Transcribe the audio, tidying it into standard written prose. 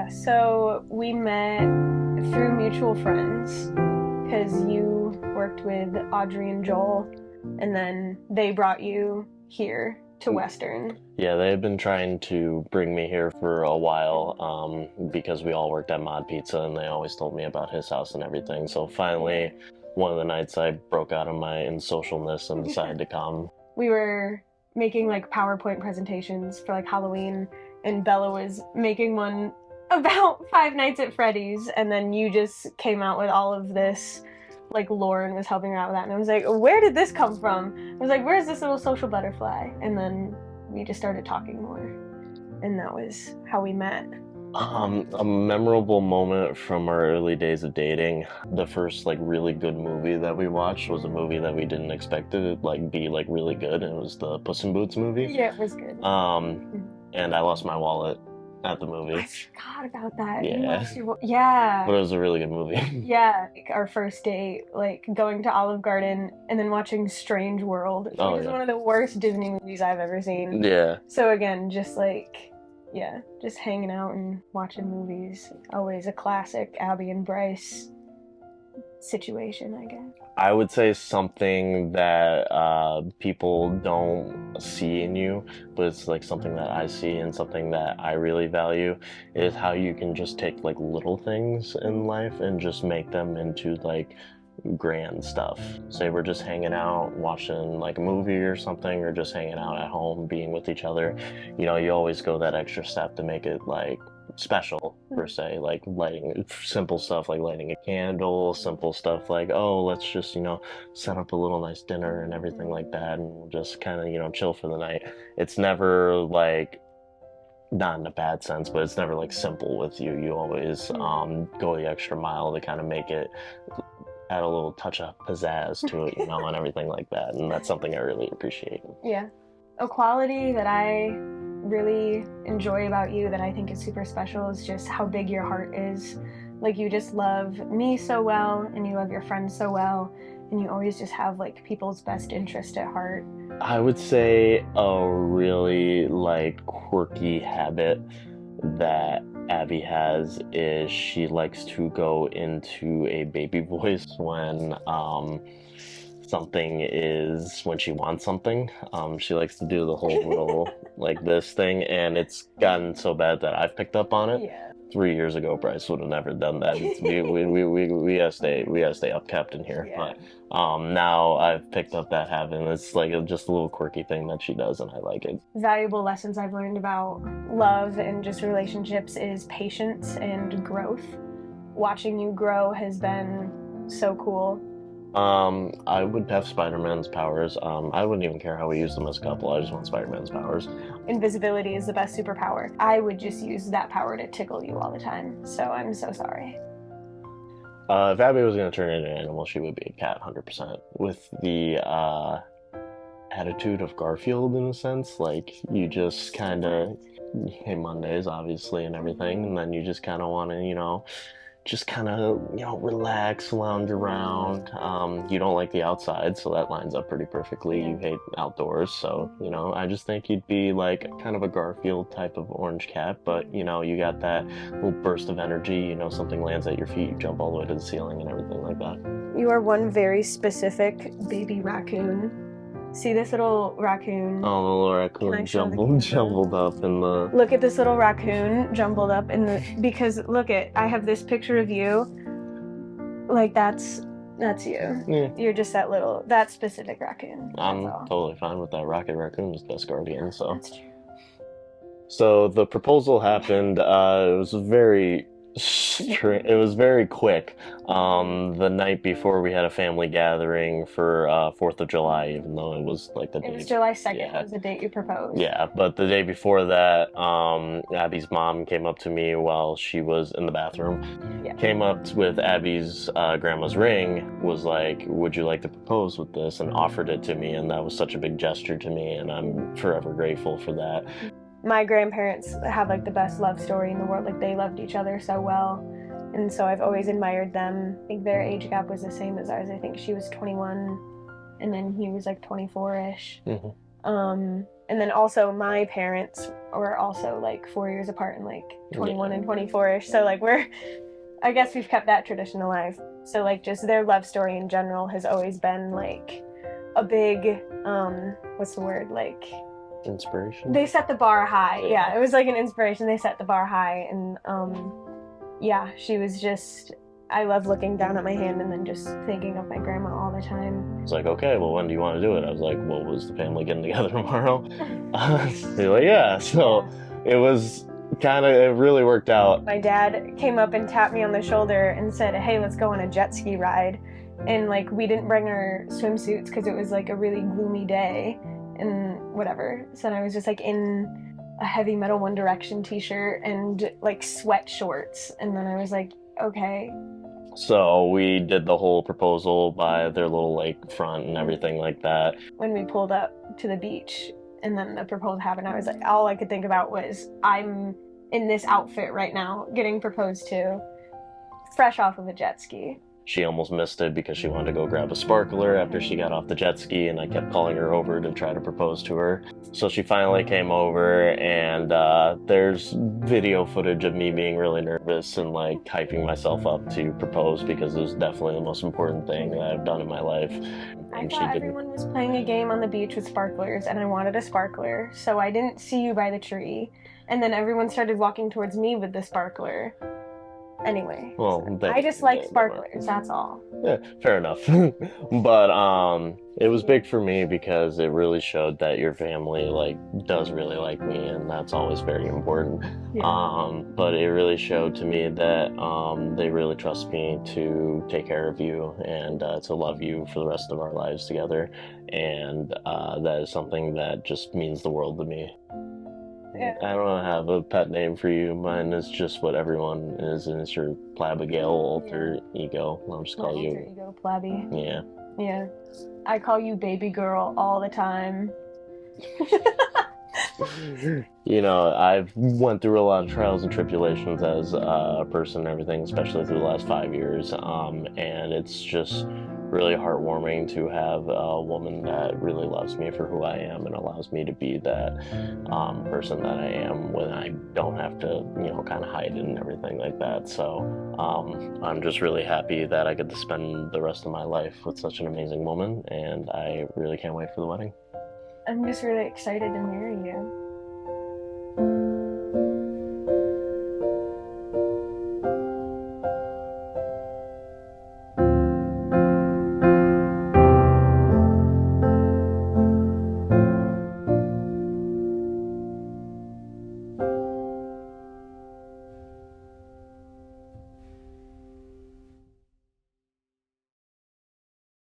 So we met through mutual friends because you worked with Audrey and Joel, and then they brought you here to Western. Yeah, they had been trying to bring me here for a while because we all worked at Mod Pizza and they always told me about his house and everything. So finally, one of the nights I broke out of my insocialness and decided to come. We were making like PowerPoint presentations for like Halloween, and Bella was making one about Five Nights at Freddy's, and then you just came out with all of this like lore and was helping her out with that, and I was like, where did this come from? I was like, where's this little social butterfly? And then we just started talking more, and that was how we met. A memorable moment from our early days of dating. The first like really good movie that we watched was a movie that we didn't expect it to like be like really good, and it was the Puss in Boots movie. Yeah, it was good. And I lost my wallet at the movie. I forgot about that. Yeah. Yeah. But it was a really good movie. Yeah, like our first date, like going to Olive Garden and then watching Strange World, which is one of the worst Disney movies I've ever seen. Yeah. So again, just like, yeah, just hanging out and watching movies. Always a classic Abby and Bryce situation, I guess. I would say something that people don't see in you, but it's like something that I see and something that I really value is how you can just take like little things in life and just make them into like grand stuff. Say we're just hanging out, watching like a movie or something, or just hanging out at home, being with each other. You know, you always go that extra step to make it like special per se, like lighting simple stuff like lighting a candle, simple stuff like, oh, let's just, you know, set up a little nice dinner and everything like that, and we'll just kind of, you know, chill for the night. It's never like, not in a bad sense, but it's never like simple with you. You always go the extra mile to kind of make it, add a little touch of pizzazz to it, you know, and everything like that, and that's something I really appreciate. Yeah. A quality that I really enjoy about you that I think is super special is just how big your heart is. Like, you just love me so well, and you love your friends so well, and you always just have like people's best interest at heart. I would say a really like quirky habit that Abby has is she likes to go into a baby voice when when she wants something. She likes to do the whole little like this thing, and it's gotten so bad that I've picked up on it. Yeah. 3 years ago, Bryce would have never done that. We gotta stay upkept in here. Yeah. But now I've picked up that habit, and it's like just a little quirky thing that she does, and I like it. Valuable lessons I've learned about love and just relationships is patience and growth. Watching you grow has been so cool. I would have Spider-Man's powers. I wouldn't even care how we use them as a couple. I just want Spider-Man's powers. Invisibility is the best superpower. I would just use that power to tickle you all the time. So I'm so sorry. If Abby was going to turn into an animal, she would be a cat, 100%. With the attitude of Garfield, in a sense. Like, you just kind of, hey, Mondays, obviously, and everything, and then you just kind of want to, you know, just kind of, you know, relax, lounge around. You don't like the outside, so that lines up pretty perfectly. You hate outdoors, so, you know, I just think you'd be like kind of a Garfield type of orange cat, but, you know, you got that little burst of energy, you know, something lands at your feet, you jump all the way to the ceiling and everything like that. You are one very specific baby raccoon. See this little raccoon? Oh, the little raccoon jumbled up in the... Look at this little raccoon jumbled up in the... Because, look I have this picture of you. Like, that's you. Yeah. You're just that specific raccoon. I'm totally fine with that. Rocket Raccoon is best guardian, so... That's true. So, the proposal happened, it was very quick. The night before we had a family gathering for 4th of July, even though it was like the date. It was July 2nd was the date you proposed. Yeah, but the day before that, Abby's mom came up to me while she was in the bathroom. Yeah. Came up with Abby's grandma's ring, was like, would you like to propose with this? And offered it to me, and that was such a big gesture to me, and I'm forever grateful for that. My grandparents have like the best love story in the world. Like, they loved each other so well, and so I've always admired them. I think their age gap was the same as ours. I think she was 21 and then he was like 24-ish. And then also my parents were also like 4 years apart and like 21 and 24ish. So like I guess we've kept that tradition alive. So like just their love story in general has always been like a big, what's the word? Like Inspiration? they set the bar high. Yeah, it was like an inspiration. They set the bar high. And yeah, she was just, I love looking down at my hand and then just thinking of my grandma all the time. It's like, okay, well, when do you want to do it? I was like, well, was the family getting together tomorrow? They're like, yeah. So it was it really worked out. My dad came up and tapped me on the shoulder and said, hey, let's go on a jet ski ride. And like, we didn't bring our swimsuits because it was like a really gloomy day and whatever. So I was just like in a Heavy Metal One Direction t-shirt and like sweat shorts. And then I was like, okay. So we did the whole proposal by their little lake front and everything like that. When we pulled up to the beach and then the proposal happened, I was like, all I could think about was I'm in this outfit right now getting proposed to, fresh off of a jet ski. She almost missed it because she wanted to go grab a sparkler after she got off the jet ski, and I kept calling her over to try to propose to her. So she finally came over, and there's video footage of me being really nervous and like hyping myself up to propose because it was definitely the most important thing that I've done in my life. I thought everyone was playing a game on the beach with sparklers, and I wanted a sparkler, so I didn't see you by the tree. And then everyone started walking towards me with the sparkler. Anyway, well, I just like sparklers, that's all. Yeah, fair enough. But it was big for me because it really showed that your family like does really like me, and that's always very important. Yeah. But it really showed to me that they really trust me to take care of you and to love you for the rest of our lives together, and that is something that just means the world to me. Yeah. I don't have a pet name for you. Mine is just what everyone is, and it's your Abigail alter ego. I'll just call you. Alter ego, Plabby. Yeah. Yeah. I call you baby girl all the time. You know, I've went through a lot of trials and tribulations as a person and everything, especially through the last 5 years. And it's just really heartwarming to have a woman that really loves me for who I am and allows me to be that person that I am when I don't have to, kind of hide it and everything like that. So I'm just really happy that I get to spend the rest of my life with such an amazing woman, and I really can't wait for the wedding. I'm just really excited to marry you.